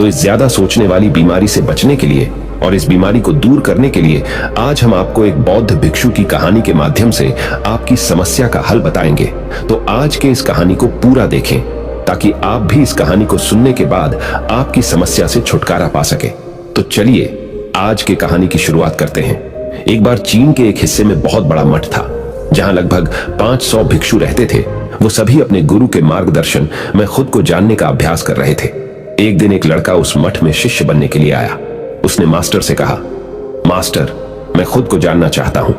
तो इस ज्यादा सोचने वाली बीमारी से बचने के लिए और इस बीमारी को दूर करने के लिए आज हम आपको एक बौद्ध भिक्षु की कहानी के माध्यम से आपकी समस्या का हल बताएंगे। तो आज के इस कहानी को पूरा देखें ताकि आप भी इस कहानी को सुनने के बाद आपकी समस्या से छुटकारा पा सके। तो चलिए आज की कहानी की शुरुआत करते हैं। एक बार चीन के एक हिस्से में बहुत बड़ा मठ था जहां लगभग 500 भिक्षु रहते थे। वो सभी अपने गुरु के मार्गदर्शन में खुद को जानने का अभ्यास कर रहे थे। एक दिन एक लड़का उस मठ में शिष्य बनने के लिए आया। उसने मास्टर से कहा, मास्टर, मैं खुद को जानना चाहता हूं।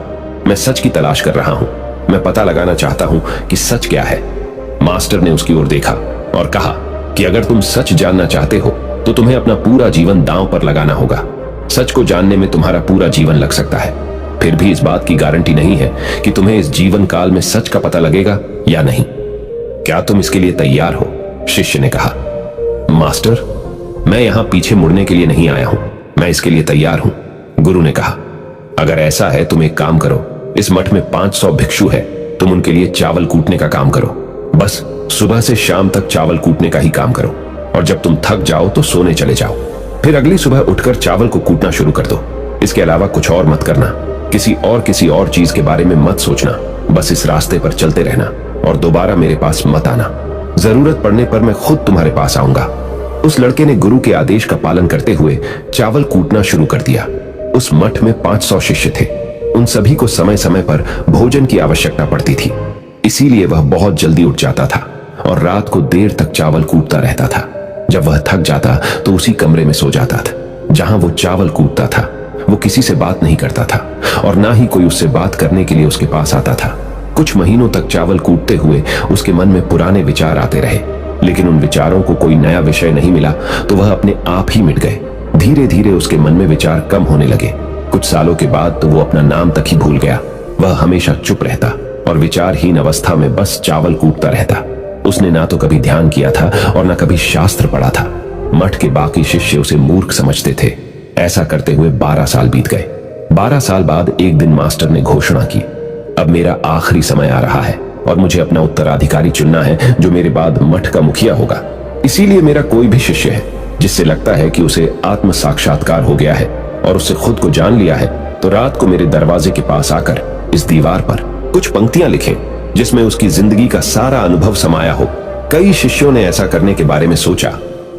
मैं सच की तलाश कर रहा हूं। मैं पता लगाना चाहता हूं कि सच क्या है। मास्टर ने उसकी ओर देखा और कहा कि अगर तुम सच जानना चाहते हो तो तुम्हें अपना पूरा जीवन दांव पर लगाना होगा। सच को जानने में तुम्हारा पूरा जीवन लग सकता है, फिर भी इस बात की गारंटी नहीं है कि तुम्हें इस जीवन काल में सच का पता लगेगा या नहीं। क्या तुम इसके लिए तैयार हो? शिष्य ने कहा। मास्टर, मैं यहां पीछे मुड़ने के लिए नहीं आया हूं, मैं इसके लिए तैयार हूं। गुरु ने कहा, अगर ऐसा है तुम एक काम करो, इस मठ में 500 भिक्षु है, तुम उनके लिए चावल कूटने का काम करो। बस सुबह से शाम तक चावल कूटने का ही काम करो और जब तुम थक जाओ तो सोने चले जाओ। फिर अगली सुबह उठकर चावल को कूटना शुरू कर दो। इसके अलावा कुछ और मत करना। किसी और चीज के बारे में मत सोचना। बस इस रास्ते पर चलते रहना और दोबारा मेरे पास मत आना। जरूरत पड़ने पर मैं खुद तुम्हारे पास आऊंगा। उस लड़के ने गुरु के आदेश का पालन करते हुए चावल कूटना शुरू कर दिया। उस मठ में 500 शिष्य थे। उन सभी को समय समय पर भोजन की आवश्यकता पड़ती थी, इसीलिए वह बहुत जल्दी उठ जाता था और रात को देर तक चावल कूटता रहता था। जब वह थक जाता तो उसी कमरे में सो जाता था जहां वो चावल कूटता था। वो किसी से बात नहीं करता था और ना ही कोई उससे बात करने के लिए उसके पास आता था। कुछ महीनों तक चावल कूटते हुए उसके मन में पुराने विचार आते रहे, लेकिन उन विचारों को कोई नया विषय नहीं मिला तो वह अपने आप ही मिट गए। धीरे धीरे उसके मन में विचार कम होने लगे। कुछ सालों के बाद तो वो अपना नाम तक ही भूल गया। वह हमेशा चुप रहता और विचारहीन अवस्था में बस चावल कूटता रहता। उसने ना तो कभी ध्यान किया था और ना कभी शास्त्र पढ़ा था। मठ के बाकी शिष्य उसे मूर्ख समझते थे। ऐसा करते हुए 12 साल बीत गए। 12 साल बाद एक दिन मास्टर ने घोषणा की, अब मेरा आखिरी समय आ रहा है और मुझे अपना उत्तराधिकारी चुनना है जो मेरे बाद मठ का मुखिया होगा। इसीलिए मेरा कोई भी शिष्य है जिससे लगता है कि उसे आत्म साक्षात्कार हो गया है और उससे खुद को जान लिया है, तो रात को मेरे दरवाजे के पास आकर इस दीवार पर कुछ पंक्तियां लिखें जिसमें उसकी जिंदगी का सारा अनुभव समाया हो। कई शिष्यों ने ऐसा करने के बारे में सोचा,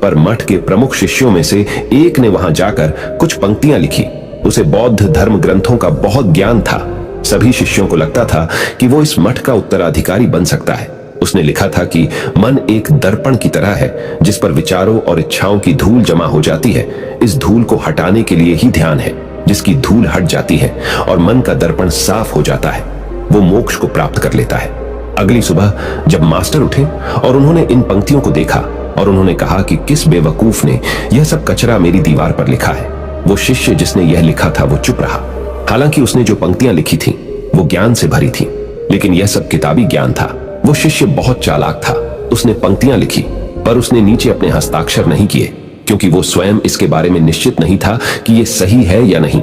पर मठ के प्रमुख शिष्यों में से एक ने वहां जाकर कुछ पंक्तियां लिखी। उसे बौद्ध धर्म ग्रंथों का बहुत ज्ञान था। सभी शिष्यों को लगता था कि वो इस मठ का उत्तराधिकारी बन सकता है। उसने लिखा था कि मन एक दर्पण की तरह है जिस पर विचारों और इच्छाओं की धूल जमा हो जाती है। इस धूल को हटाने के लिए ही ध्यान है। जिसकी धूल हट जाती है और मन का दर्पण साफ हो जाता है, वो मोक्ष को प्राप्त कर लेता है। अगली सुबह जब मास्टर उठे और उन्होंने इन पंक्तियों को देखा और उन्होंने कहा कि किस बेवकूफ ने यह सब कचरा मेरी दीवार पर लिखा है। वो शिष्य जिसने यह लिखा था वो चुप रहा। हालांकि उसने जो पंक्तियां लिखी थी वो ज्ञान से भरी थी, लेकिन यह सब किताबी ज्ञान था। वो शिष्य बहुत चालाक था। उसने पंक्तियां लिखी पर उसने नीचे अपने हस्ताक्षर नहीं किए, क्योंकि वो स्वयं इसके बारे में निश्चित नहीं था कि ये सही है या नहीं,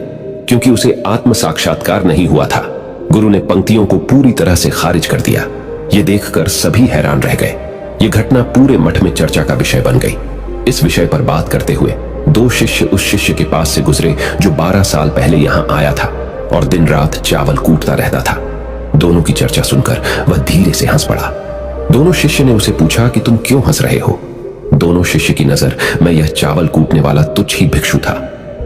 क्योंकि उसे आत्म साक्षात्कार नहीं हुआ था। गुरु ने पंक्तियों को पूरी तरह से खारिज कर दिया। ये देखकर सभी हैरान रह गए। ये घटना पूरे मठ में चर्चा का विषय बन गई। इस विषय पर बात करते हुए 2 शिष्य उस शिष्य के पास से गुजरे जो 12 साल पहले यहां आया था और दिन रात चावल कूटता रहता था। दोनों की चर्चा सुनकर वह धीरे से हंस पड़ा। दोनों शिष्य ने उसे पूछा कि तुम क्यों हंस रहे हो? दोनों शिष्य की नजर में यह चावल कूटने वाला तुच्छ ही भिक्षु था।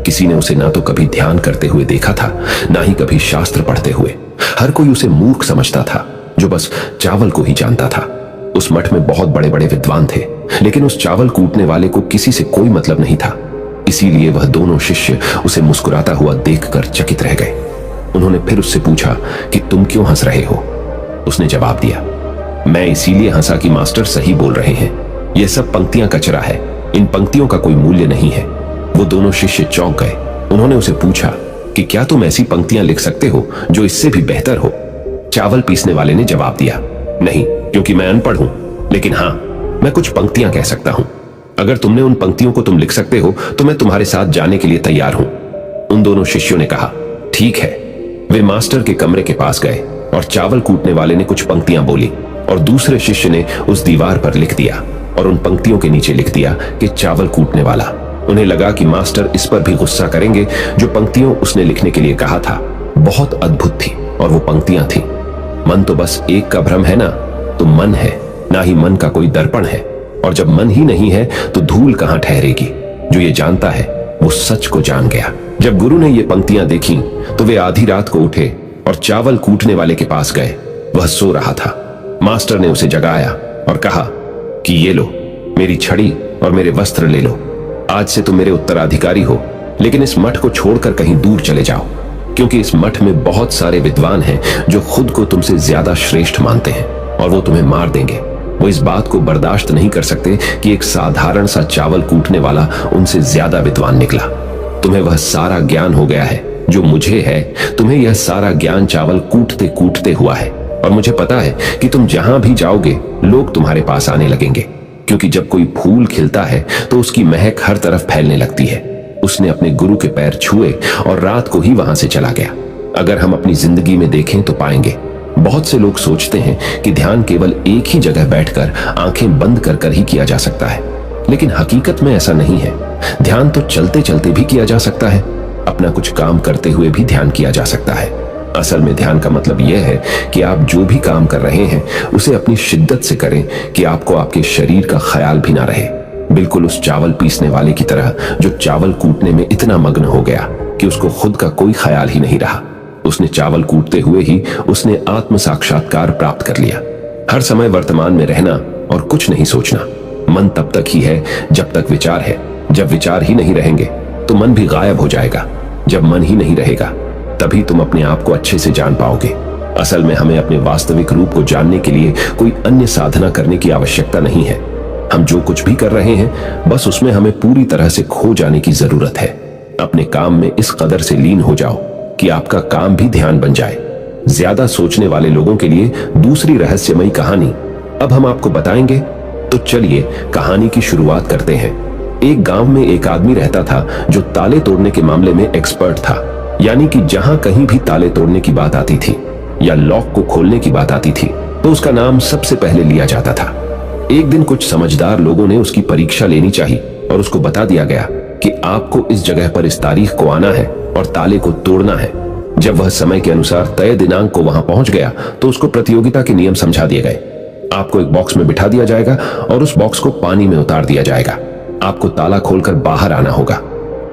किसी ने उसे ना तो कभी ध्यान करते हुए देखा था, ना ही कभी शास्त्र पढ़ते हुए। हर कोई उसे मूर्ख समझता था जो बस चावल को ही जानता था। उस मठ में बहुत बड़े बड़े विद्वान थे, लेकिन उस चावल कूटने वाले को किसी से कोई मतलब नहीं था। इसीलिए वह दोनों शिष्य उसे मुस्कुराता हुआ देखकर चकित रह गए। उन्होंने फिर उससे पूछा कि तुम क्यों हंस रहे हो? उसने जवाब दिया, मैं इसीलिए हंसा कि मास्टर सही बोल रहे हैं। यह सब पंक्तियां कचरा है, इन पंक्तियों का कोई मूल्य नहीं है। वो दोनों शिष्य चौंक गए। उन्होंने उसे पूछा कि क्या तुम ऐसी पंक्तियां लिख सकते हो जो इससे भी बेहतर हो? चावल पीसने वाले ने जवाब दिया, नहीं, क्योंकि मैं अनपढ़ हूं, लेकिन हाँ, मैं कुछ पंक्तियां कह सकता हूं। अगर तुमने उन पंक्तियों को तुम लिख सकते हो तो मैं तुम्हारे साथ जाने के लिए तैयार हूं। उन दोनों शिष्यों ने कहा, ठीक है। वे मास्टर के कमरे के पास गए और चावल कूटने वाले ने कुछ पंक्तियां बोली और दूसरे शिष्य ने उस दीवार पर लिख दिया। और उन पंक्तियों के नीचे लिख दिया कि चावल कूटने वाला। उन्हें लगा कि मास्टर इस पर भी गुस्सा करेंगे जो पंक्तियों उसने लिखने के लिए कहा था बहुत अद्भुत थी, और वो पंक्तियां थी, मन तो बस एक का भ्रम है ना, तो मन है, ना ही मन का कोई दर्पण है, और जब मन ही नहीं है तो धूल कहां ठहरेगी। जो ये जानता है वो सच को जान गया। जब गुरु ने ये पंक्तियां देखी तो वे आधी रात को उठे और चावल कूटने वाले के पास गए। वह सो रहा था। मास्टर ने उसे जगाया और कहा कि ये लो, मेरी छड़ी और मेरे वस्त्र ले लो। आज से तुम मेरे उत्तराधिकारी हो, लेकिन इस मठ को छोड़कर कहीं दूर चले जाओ, क्योंकि इस मठ में बहुत सारे विद्वान हैं जो खुद को तुमसे ज्यादा श्रेष्ठ मानते हैं और वो तुम्हें मार देंगे। वो इस बात को बर्दाश्त नहीं कर सकते कि एक साधारण सा चावल कूटने वाला उनसे ज्यादा विद्वान निकला। तुम्हें वह सारा ज्ञान हो गया है जो मुझे है। तुम्हें यह सारा ज्ञान चावल कूटते कूटते हुआ है, और मुझे पता है कि तुम जहां भी जाओगे लोग तुम्हारे पास आने लगेंगे, क्योंकि जब कोई फूल खिलता है तो उसकी महक हर तरफ फैलने लगती है। उसने अपने गुरु के पैर छुए और रात को ही वहां से चला गया। अगर हम अपनी जिंदगी में देखें तो पाएंगे बहुत से लोग सोचते हैं कि ध्यान केवल एक ही जगह बैठकर आंखें बंद कर कर ही किया जा सकता है, लेकिन हकीकत में ऐसा नहीं है। ध्यान तो चलते चलते भी किया जा सकता है, अपना कुछ काम करते हुए भी ध्यान किया जा सकता है। असल में ध्यान का मतलब यह है कि आप जो भी काम कर रहे हैं उसे अपनी शिद्दत से करें कि आपको आपके शरीर का ख्याल भी ना रहे। बिल्कुल उस चावल पीसने वाले की तरह जो चावल कूटने में इतना मग्न हो गया कि उसको खुद का कोई ख्याल ही नहीं रहा। उसने चावल कूटते हुए ही उसने आत्म साक्षात्कार प्राप्त कर लिया। हर समय वर्तमान में रहना और कुछ नहीं सोचना। मन तब तक ही है जब तक विचार है। जब विचार ही नहीं रहेंगे तो मन भी गायब हो जाएगा। जब मन ही नहीं रहेगा तभी तुम अपने आप को अच्छे से जान पाओगे। असल में हमें अपने वास्तविक रूप को जानने के लिए कोई अन्य साधना करने की आवश्यकता नहीं है। हम जो कुछ भी कर रहे हैं बस उसमें हमें पूरी तरह से खो जाने की जरूरत है। अपने काम में इस कदर से लीन हो जाओ कि आपका काम भी ध्यान बन जाए। ज्यादा सोचने वाले लोगों के लिए दूसरी रहस्यमयी कहानी अब हम आपको बताएंगे, तो चलिए कहानी की शुरुआत करते हैं। एक गांव में एक आदमी रहता था जो ताले तोड़ने के मामले में एक्सपर्ट था, यानी कि जहां कहीं भी ताले तोड़ने की बात आती थी या लॉक को खोलने की बात आती थी तो उसका नाम सबसे पहले लिया जाता था। एक दिन कुछ समझदार लोगों ने उसकी परीक्षा लेनी चाहिए और उसको बता दिया गया कि आपको इस जगह पर इस तारीख को आना है और ताले को तोड़ना है। जब वह समय के अनुसार तय दिनांक को वहां पहुंच गया तो उसको प्रतियोगिता के नियम समझा दिए गए। आपको एक बॉक्स में बिठा दिया जाएगा और उस बॉक्स को पानी में उतार दिया जाएगा। आपको ताला खोलकर बाहर आना होगा।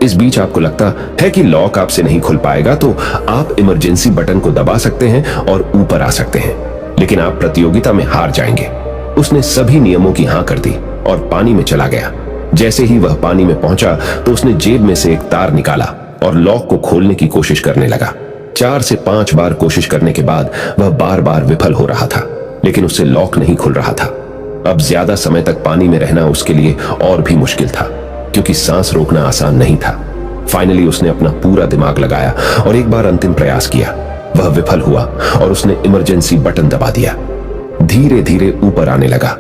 इस बीच आपको लगता है कि लॉक आपसे नहीं खुल पाएगा तो आप इमरजेंसी बटन को दबा सकते हैं और ऊपर आ सकते हैं, लेकिन आप प्रतियोगिता में हार जाएंगे। उसने सभी नियमों की हां कर दी और पानी में चला गया। जैसे ही वह पानी में पहुंचा तो उसने जेब में से एक तार निकाला और लॉक को खोलने की कोशिश करने लगा। 4 से 5 बार कोशिश करने के बाद वह बार बार विफल हो रहा था, लेकिन उससे लॉक नहीं खुल रहा था। अब ज्यादा समय तक पानी में रहना उसके लिए और भी मुश्किल था, क्योंकि सांस रोकना आसान नहीं था। फाइनली उसने अपना पूरा दिमाग लगाया और एक बार अंतिम प्रयास किया। वह विफल हुआ और उसने इमरजेंसी बटन दबा दिया। धीरे धीरे ऊपर आने लगा।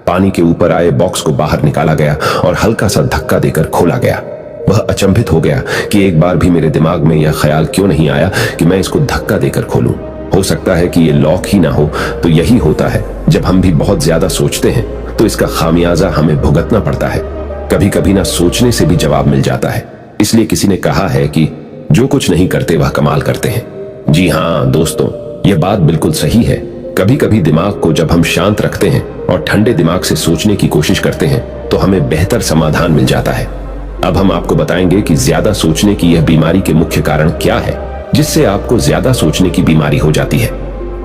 पानी के ऊपर आए बॉक्स को बाहर निकाला गया और हल्का सा धक्का देकर खोला गया। वह अचंभित हो गया कि एक बार भी मेरे दिमाग में यह ख्याल क्यों नहीं आया कि मैं इसको धक्का देकर खोलूं। हो सकता है कि ये लॉक ही ना हो। तो यही होता है, जब हम भी बहुत ज्यादा सोचते हैं तो इसका खामियाजा हमें भुगतना पड़ता है। कभी कभी ना सोचने से भी जवाब मिल जाता है। इसलिए किसी ने कहा है कि जो कुछ नहीं करते वह कमाल करते हैं। जी हाँ दोस्तों, यह बात बिल्कुल सही है। कभी कभी दिमाग को जब हम शांत रखते हैं और ठंडे दिमाग से सोचने की कोशिश करते हैं तो हमें बेहतर समाधान मिल जाता है। अब हम आपको बताएंगे कि ज्यादा सोचने की यह बीमारी के मुख्य कारण क्या है, जिससे आपको ज्यादा सोचने की बीमारी हो जाती है।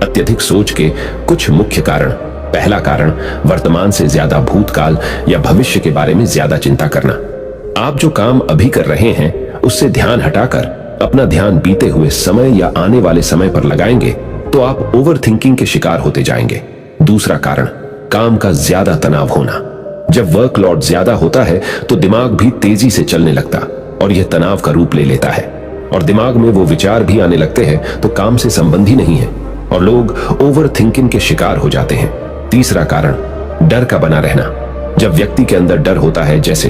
अत्यधिक सोच के कुछ मुख्य कारण। पहला कारण, वर्तमान से ज्यादा भूतकाल या भविष्य के बारे में ज्यादा चिंता करना। आप जो काम अभी कर रहे हैं उससे ध्यान हटाकर अपना ध्यान बीते हुए समय या आने वाले समय पर लगाएंगे तो आप ओवर थिंकिंग के शिकार होते जाएंगे। दूसरा कारण, काम का ज्यादा तनाव होना। जब वर्कलोड ज्यादा होता है तो दिमाग भी तेजी से चलने लगता और यह तनाव का रूप ले लेता है और दिमाग में वो विचार भी आने लगते हैं तो काम से संबंधी नहीं है और लोग ओवर थिंकिंग के शिकार हो जाते हैं। तीसरा कारण, डर का बना रहना। जब व्यक्ति के अंदर डर होता है, जैसे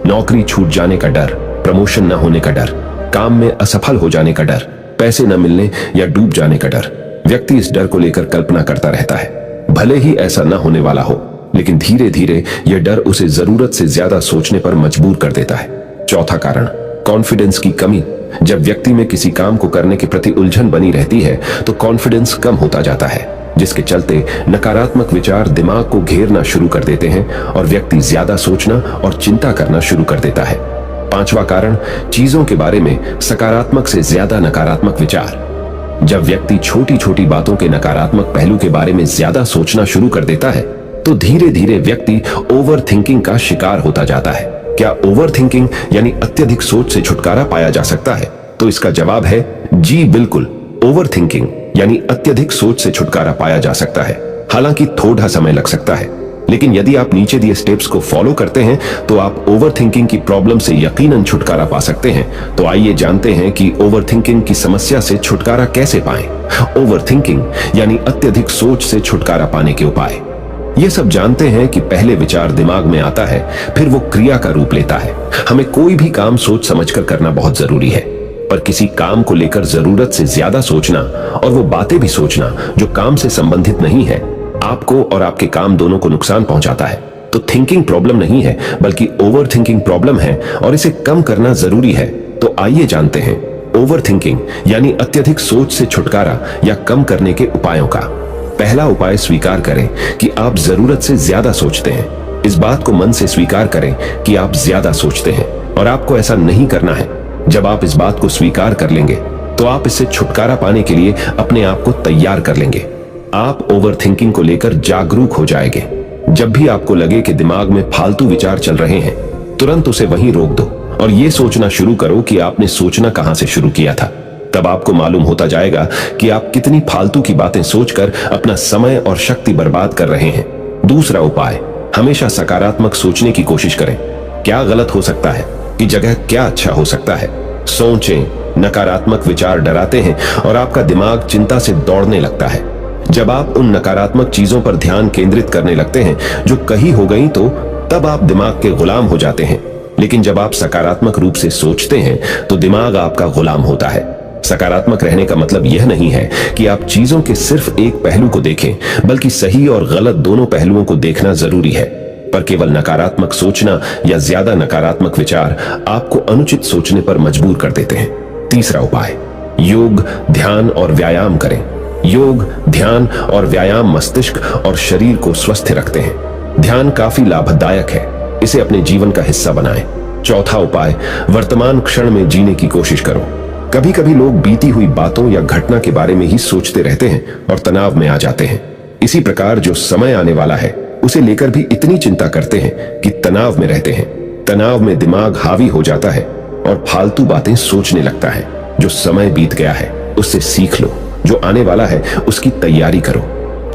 नौकरी छूट जाने का डर, प्रमोशन न होने का डर, काम में असफल हो जाने का डर, पैसे न मिलने या डूब जाने का डर, व्यक्ति इस डर को लेकर कल्पना करता रहता है। भले ही ऐसा न होने वाला हो, लेकिन धीरे धीरे यह डर उसे जरूरत से ज्यादा सोचने पर मजबूर कर देता है। चौथा कारण, कॉन्फिडेंस की कमी। जब व्यक्ति में किसी काम को करने के प्रति उलझन बनी रहती है तो कॉन्फिडेंस कम होता जाता है, जिसके चलते नकारात्मक विचार दिमाग को घेरना शुरू कर देते हैं और व्यक्ति ज्यादा सोचना और चिंता करना शुरू कर देता है। पांचवा कारण, चीजों के बारे में सकारात्मक से ज्यादा नकारात्मक विचार। जब व्यक्ति छोटी छोटी बातों के नकारात्मक पहलू के बारे में ज्यादा सोचना शुरू कर देता है तो धीरे धीरे व्यक्ति ओवर थिंकिंग का शिकार होता जाता है। क्या ओवर थिंकिंग यानी अत्यधिक सोच से छुटकारा पाया जा सकता है? तो इसका जवाब है जी बिल्कुल। ओवर थिंकिंग यानी अत्यधिक सोच से छुटकारा पाया जा सकता है, हालांकि थोड़ा समय लग सकता है, लेकिन यदि आप नीचे दिए स्टेप्स को फॉलो करते हैं तो आप ओवर थिंकिंग की प्रॉब्लम से यकीनन छुटकारा पा सकते हैं। तो आइए जानते हैं कि ओवर थिंकिंग की समस्या से छुटकारा कैसे पाएं। ओवर थिंकिंग यानी अत्यधिक सोच से छुटकारा पाने के उपाय। ये सब जानते हैं कि पहले विचार दिमाग में आता है, फिर वो क्रिया का रूप लेता है। हमें कोई भी काम सोच समझकर करना बहुत जरूरी है, पर किसी काम को लेकर जरूरत से ज्यादा सोचना और वो बातें भी सोचना जो काम से संबंधित नहीं है, आपको और आपके काम दोनों को नुकसान पहुंचाता है। तो थिंकिंग प्रॉब्लम नहीं है, बल्कि ओवर थिंकिंग प्रॉब्लम है और इसे कम करना जरूरी है। तो आइए जानते हैं ओवर थिंकिंग यानी अत्यधिक सोच से छुटकारा या कम करने के उपायों का। पहला उपाय, स्वीकार करें कि आप जरूरत से ज्यादा सोचते हैं। इस बात को मन से स्वीकार करें कि आप ज्यादा सोचते हैं और आपको ऐसा नहीं करना है। जब आप इस बात को स्वीकार कर लेंगे तो आप इससे छुटकारा पाने के लिए अपने आप को तैयार कर लेंगे। आप ओवर थिंकिंग को लेकर जागरूक हो जाएंगे। जब भी आपको लगे कि दिमाग में फालतू विचार चल रहे हैं, तुरंत उसे वहीं रोक दो और ये सोचना शुरू करो कि आपने सोचना कहां से शुरू किया था। तब आपको मालूम होता जाएगा कि आप कितनी फालतू की बातें सोचकर अपना समय और शक्ति बर्बाद कर रहे हैं। दूसरा उपाय, हमेशा सकारात्मक सोचने की कोशिश करें। क्या गलत हो सकता है कि जगह क्या अच्छा हो सकता है। सोचें। नकारात्मक विचार डराते हैं और आपका दिमाग चिंता से दौड़ने लगता है। जब आप उन नकारात्मक चीजों पर ध्यान केंद्रित करने लगते हैं जो कहीं हो गई, तो तब आप दिमाग के गुलाम हो जाते हैं। लेकिन जब आप सकारात्मक रूप से सोचते हैं तो दिमाग आपका गुलाम होता है। सकारात्मक रहने का मतलब यह नहीं है कि आप चीजों के सिर्फ एक पहलू को देखें, बल्कि सही और गलत दोनों पहलुओं को देखना जरूरी है। पर केवल नकारात्मक सोचना या ज्यादा नकारात्मक विचार आपको अनुचित सोचने पर मजबूर कर देते हैं। तीसरा उपाय, योग, ध्यान और व्यायाम करें। योग, ध्यान और व्यायाम मस्तिष्क और शरीर को स्वस्थ रखते हैं। ध्यान काफी लाभदायक है, इसे अपने जीवन का हिस्सा बनाएं। चौथा उपाय, वर्तमान क्षण में जीने की कोशिश करो। कभी कभी लोग बीती हुई बातों या घटना के बारे में ही सोचते रहते हैं और तनाव में आ जाते हैं। इसी प्रकार जो समय आने वाला है उसे लेकर भी इतनी चिंता करते हैं कि तनाव में रहते हैं। तनाव में दिमाग हावी हो जाता है और फालतू बातें सोचने लगता है। जो समय बीत गया है उससे सीख लो, जो आने वाला है उसकी तैयारी करो।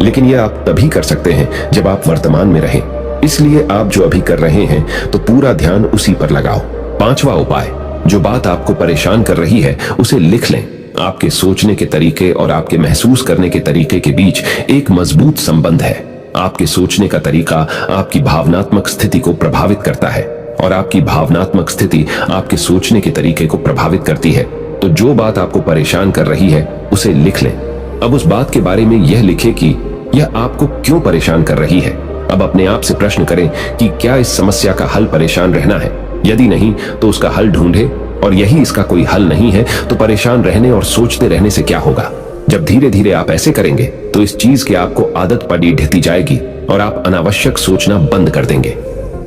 लेकिन यह आप तभी कर सकते हैं जब आप वर्तमान में रहें। इसलिए आप जो अभी कर रहे हैं तो पूरा ध्यान उसी पर लगाओ। पांचवा उपाय, जो बात आपको परेशान कर रही है उसे लिख लें। आपके सोचने के तरीके और आपके महसूस करने के तरीके के बीच एक मजबूत संबंध है। आपके सोचने का तरीका आपकी भावनात्मक स्थिति को प्रभावित करता है और आपकी भावनात्मक स्थिति आपके सोचने के तरीके को प्रभावित करती है। तो जो बात आपको परेशान कर रही है उसे लिख लें। अब उस बात के बारे में यह लिखें कि यह आपको क्यों परेशान कर रही है। अब अपने आप से प्रश्न करें कि क्या इस समस्या का हल परेशान रहना है। यदि नहीं तो उसका हल ढूंढे, और यही इसका कोई हल नहीं है तो परेशान रहने और सोचते रहने से क्या होगा। जब धीरे धीरे आप ऐसे करेंगे तो इस चीज की आपको आदत पड़ी ढहती जाएगी और आप अनावश्यक सोचना बंद कर देंगे।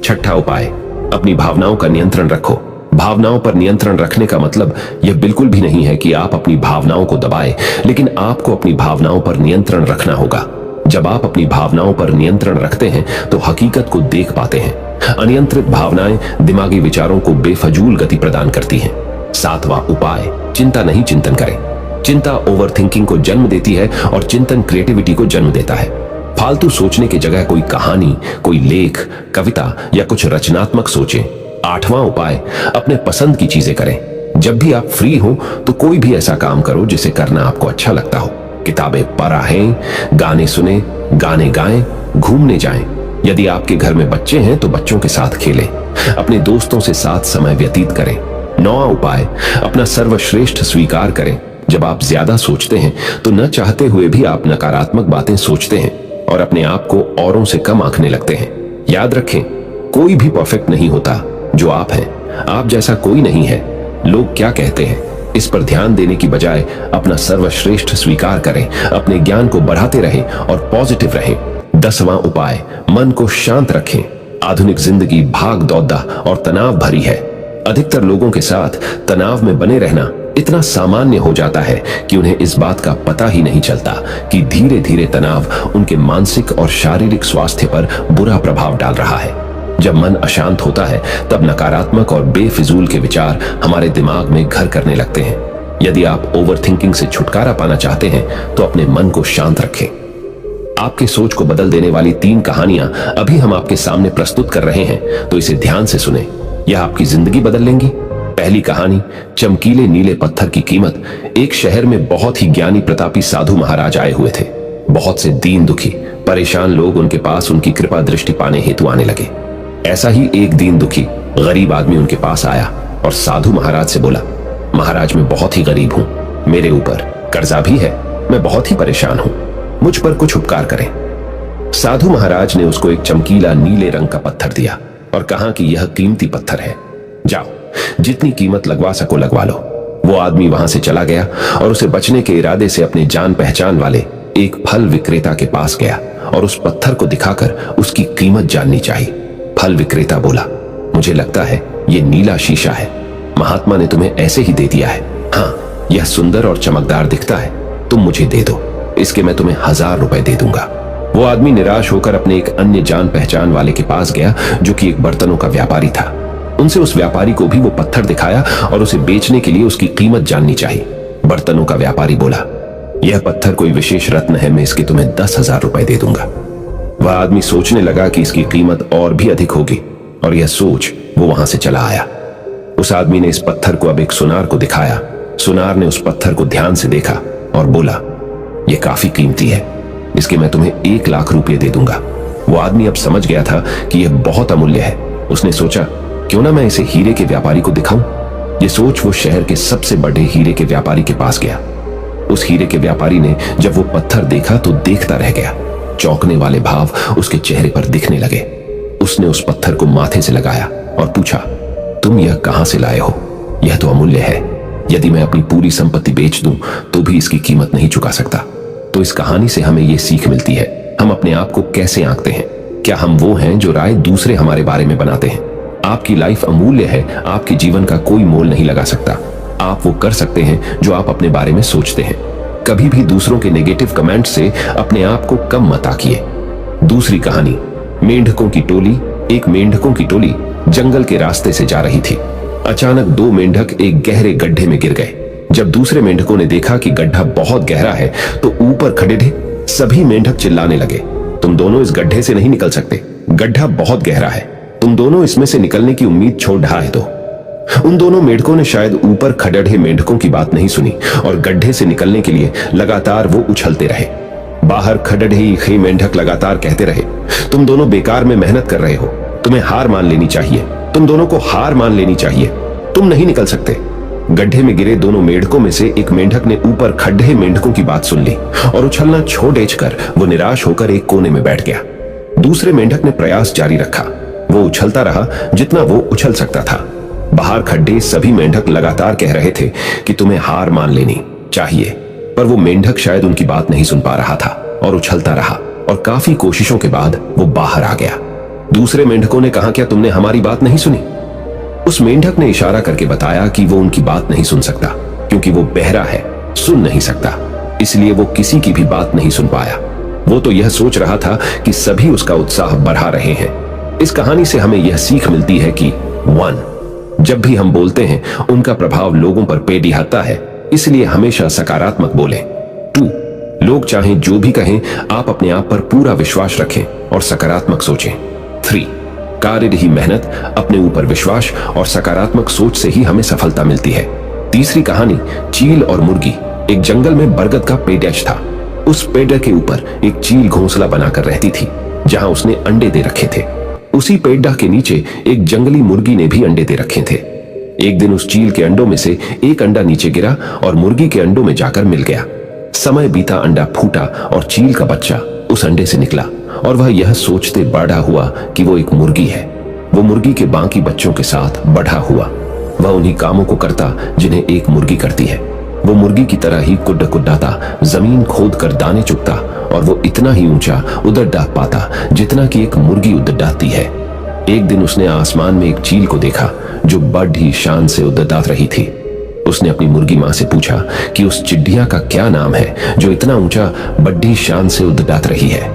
छठा उपाय, अपनी भावनाओं का नियंत्रण रखो। भावनाओं पर नियंत्रण रखने का मतलब यह बिल्कुल भी नहीं है कि आप अपनी भावनाओं को दबाएं, लेकिन आपको अपनी भावनाओं पर नियंत्रण रखना होगा। जब आप अपनी भावनाओं पर नियंत्रण रखते हैं तो हकीकत को देख पाते हैं। अनियंत्रित भावनाएं दिमागी विचारों को बेफजूल गति प्रदान करती हैं। सातवां उपाय, चिंता नहीं चिंतन करें। चिंता ओवर थिंकिंग को जन्म देती है और चिंतन क्रिएटिविटी को जन्म देता है। फालतू सोचने की जगह कोई कहानी, कोई लेख, कविता या कुछ रचनात्मक सोचें। आठवां उपाय, अपने पसंद की चीजें करें। जब भी आप फ्री हो तो कोई भी ऐसा काम करो जिसे करना आपको अच्छा लगता हो। किताबें पढ़ें, गाने सुने, गाने गाएं, घूमने जाएं। यदि आपके घर में बच्चे हैं तो बच्चों के साथ खेलें, अपने दोस्तों से साथ समय व्यतीत करें। नौवां उपाय, अपना सर्वश्रेष्ठ स्वीकार करें। जब आप ज्यादा सोचते हैं तो न चाहते हुए भी आप नकारात्मक बातें सोचते हैं। और अपने आप को औरों से कम आंकने लगते हैं। याद रखें, कोई भी परफेक्ट नहीं होता जो आप हैं। आप जैसा कोई नहीं है। लोग क्या कहते हैं इस पर ध्यान देने की बजाय अपना सर्वश्रेष्ठ स्वीकार करें, अपने ज्ञान को बढ़ाते रहें और पॉजिटिव रहें। 10वां उपाय, मन को शांत रखें। आधुनिक जिंदगी भाग दौड़ा और तनाव भरी है। अधिकतर लोगों के साथ तनाव में बने रहना इतना सामान्य हो जाता है कि उन्हें इस बात का पता ही नहीं चलता कि धीरे धीरे तनाव उनके मानसिक और शारीरिक स्वास्थ्य पर बुरा प्रभाव डाल रहा है। जब मन अशांत होता है तब नकारात्मक और बेफिजूल के विचार हमारे दिमाग में घर करने लगते हैं। यदि आप ओवरथिंकिंग से छुटकारा पाना चाहते हैं तो अपने मन को शांत रखें। आपकी सोच को बदल देने वाली 3 कहानियां अभी हम आपके सामने प्रस्तुत कर रहे हैं, तो इसे ध्यान से सुने। यह आपकी जिंदगी बदल लेंगी। पहली कहानी, चमकीले नीले पत्थर की कीमत। एक शहर में बहुत ही ज्ञानी प्रतापी साधु महाराज आए हुए थे। बहुत से दीन दुखी परेशान लोग उनके पास उनकी कृपा दृष्टि पाने हेतु आने लगे। ऐसा ही एक दीन दुखी गरीब आदमी उनके पास आया और साधु महाराज से बोला, महाराज मैं बहुत ही गरीब हूं, मेरे ऊपर कर्जा भी है, मैं बहुत ही परेशान हूं, मुझ पर कुछ उपकार करें। साधु महाराज ने उसको एक चमकीला नीले रंग का पत्थर दिया और कहा कि यह कीमती पत्थर है, जाओ जितनी कीमत लगवा सको लगवा लो। वो आदमी वहां से चला गया और उसे बचने के इरादे से अपने जान पहचान वाले एक फल विक्रेता के पास गया और उस पत्थर को दिखाकर उसकी कीमत जाननी चाहिए। फल विक्रेता बोला, मुझे लगता है ये नीला शीशा है, महात्मा ने तुम्हें ऐसे ही दे दिया है। हाँ, यह सुंदर और चमकदार दिखता है, तुम मुझे दे दो, इसके मैं तुम्हें 1000 रुपए दे दूंगा। वो आदमी निराश होकर अपने एक अन्य जान पहचान वाले के पास गया जो कि एक बर्तनों का व्यापारी था। उनसे उस व्यापारी को भी वो पत्थर दिखाया और उसे बेचने के लिए उसकी कीमत जाननी चाहिए। बर्तनों का व्यापारी बोला, यह पत्थर कोई विशेष रत्न है, मैं इसके तुम्हें 10,000 रुपए दे दूंगा। वह आदमी सोचने लगा कि इसकी कीमत और भी अधिक होगी और यह सोच वो वहां से चला आया। उस आदमी ने इस पत्थर को अब एक सुनार को दिखाया। सुनार ने उस पत्थर को ध्यान से देखा और बोला, यह काफी कीमती है, इसके मैं तुम्हें 1 लाख रुपये दे दूंगा। वो आदमी अब समझ गया था कि यह बहुत अमूल्य है। उसने सोचा, क्यों ना मैं इसे हीरे के व्यापारी को दिखाऊं। यह सोच वो शहर के सबसे बड़े हीरे के व्यापारी के पास गया। उस हीरे के व्यापारी ने जब वो पत्थर देखा तो देखता रह गया। चौंकने वाले भाव उसके चेहरे पर दिखने लगे। उसने उस पत्थर को माथे से लगाया और पूछा, तुम यह कहां से लाए हो? यह तो अमूल्य है, यदि मैं अपनी पूरी संपत्ति बेच दूं तो भी इसकी कीमत नहीं चुका सकता। तो इस कहानी से हमें यह सीख मिलती है, हम अपने आप को कैसे आंकते हैं। क्या हम वो हैं जो राय दूसरे हमारे बारे में बनाते हैं? आपकी लाइफ अमूल्य है, आपके जीवन का कोई मोल नहीं लगा सकता। आप वो कर सकते हैं जो आप अपने बारे में सोचते हैं। कभी भी दूसरों के नेगेटिव कमेंट से अपने आप को कम मत आंकिए। दूसरी कहानी, मेंढकों की टोली। एक मेंढकों की टोली जंगल के रास्ते से जा रही थी। अचानक 2 मेंढक एक गहरे गड्ढे में गिर गए। जब दूसरे मेंढकों ने देखा कि गड्ढा बहुत गहरा है तो ऊपर खड़े थे सभी मेंढक चिल्लाने लगे, तुम दोनों इस गड्ढे से नहीं निकल सकते, गड्ढा बहुत गहरा है, तुम दोनों इसमें से निकलने की उम्मीद छोड़ ढहा दो। उन दोनों मेंढकों ने शायद ऊपर खड़े मेंढकों की बात नहीं सुनी और गड्ढे से निकलने के लिए लगातार वो उछलते रहे। बाहर खड़े ही मेंढक लगातार कहते रहे, तुम दोनों बेकार में मेहनत कर रहे हो, तुम्हें हार मान लेनी चाहिए, तुम दोनों को हार मान लेनी चाहिए, तुम नहीं निकल सकते। गड्ढे में गिरे दोनों मेंढकों में से एक मेंढक ने ऊपर खड़े मेंढकों की बात सुन ली और उछलना छोड़ कर वो निराश होकर एक कोने में बैठ गया। दूसरे मेंढक ने प्रयास जारी रखा, वो उछलता रहा जितना वो उछल सकता था। बाहर खड्डे सभी मेंढक लगातार कह रहे थे कि तुम्हें हार मान लेनी चाहिए, पर वो मेंढक शायद उनकी बात नहीं सुन पा रहा था और उछलता रहा और काफी कोशिशों के बाद वो बाहर आ गया। दूसरे मेंढकों ने कहा, क्या तुमने हमारी बात नहीं सुनी? उस मेंढक ने इशारा करके बताया कि वो उनकी बात नहीं सुन सकता क्योंकि वो बहरा है, सुन नहीं सकता, इसलिए वो किसी की भी बात नहीं सुन पाया। वो तो यह सोच रहा था कि सभी उसका उत्साह बढ़ा रहे हैं। इस कहानी से हमें यह सीख मिलती है कि 1, जब भी हम बोलते हैं उनका प्रभाव लोगों पर पेड़ दिखाता है, इसलिए हमेशा सकारात्मक बोलें। 2, लोग चाहें जो भी कहें, आप अपने आप पर पूरा विश्वास रखें और सकारात्मक सोचें। 3, कार्य रही मेहनत, अपने ऊपर विश्वास और सकारात्मक सोच से ही हमें सफलता मिलती है। तीसरी कहानी, चील और मुर्गी। एक जंगल में बरगद का पेड़ था। उस पेड़ के ऊपर एक चील घोंसला बनाकर रहती थी जहां उसने अंडे दे रखे थे। उसी पेड़ के नीचे एक जंगली मुर्गी ने भी अंडे दे रखे थे। एक दिन उस चील के अंडों में से एक अंडा नीचे गिरा और मुर्गी के अंडों में जाकर मिल गया। समय बीता, अंडा फूटा और चील का बच्चा उस अंडे से निकला और वह यह सोचते बड़ा हुआ कि वो एक मुर्गी है। वो मुर्गी के बाकी बच्चों के साथ बढ़ा हुआ। वह उन्हीं कामों को करता जिन्हें एक मुर्गी करती है। वो मुर्गी की तरह ही कुड्ड कुड्डाता, जमीन खोद कर दाने चुगता और वो इतना ही ऊंचा उदर डाह पाता जितना कि एक मुर्गी उदर डाहती है। एक दिन उसने आसमान में एक चील को देखा जो बड़ी शान से उदर डाह रही थी। उसने अपनी मुर्गी मां से पूछा कि उस चिड़िया का क्या नाम है जो इतना ऊंचा बड़ी शान से उदर डाह रही है।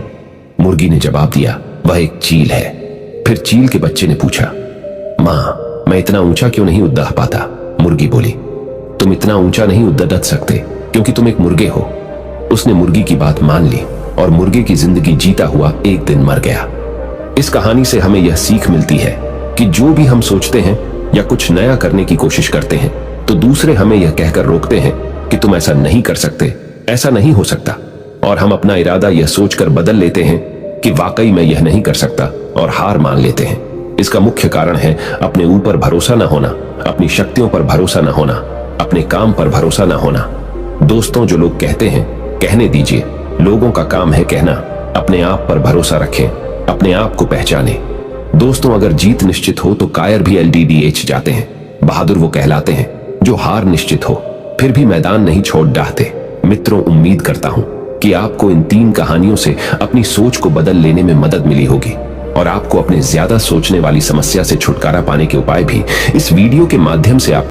मुर्गी ने जवाब दिया, वह एक चील है। फिर चील के बच्चे ने पूछा, मां मैं इतना ऊंचा क्यों नहीं उड़ पाता? मुर्गी बोली, तुम इतना ऊंचा नहीं उड़ सकते क्योंकि तुम एक मुर्गे हो। उसने मुर्गी की बात मान ली और मुर्गे की जिंदगी जीता हुआ एक दिन मर गया। इस कहानी से हमें यह सीख मिलती है कि जो भी हम सोचते हैं या कुछ नया करने की कोशिश करते हैं तो दूसरे हमें यह कहकर रोकते हैं कि तुम ऐसा नहीं कर सकते, ऐसा नहीं हो सकता, और हम अपना इरादा यह सोचकर बदल लेते हैं कि वाकई मैं यह नहीं कर सकता और हार मान लेते हैं। इसका मुख्य कारण है अपने ऊपर भरोसा न होना, अपनी शक्तियों पर भरोसा न होना, अपने काम पर भरोसा न होना। दोस्तों, जो लोग कहते हैं कहने दीजिए, लोगों का काम है कहना। अपने आप पर भरोसा रखें, अपने आप को पहचानें। दोस्तों, अगर जीत निश्चित हो तो कायर भी LDDH जाते हैं। बहादुर वो कहलाते हैं जो हार निश्चित हो फिर भी मैदान नहीं छोड़ डाहते। मित्रों, उम्मीद करता हूं कि आपको इन 3 कहानियों से अपनी सोच को बदल लेने में मदद मिली होगी और आपको अपने ज्यादा सोचने वाली समस्या से छुटकारा पाने के उपाय भी इस वीडियो के माध्यम से आप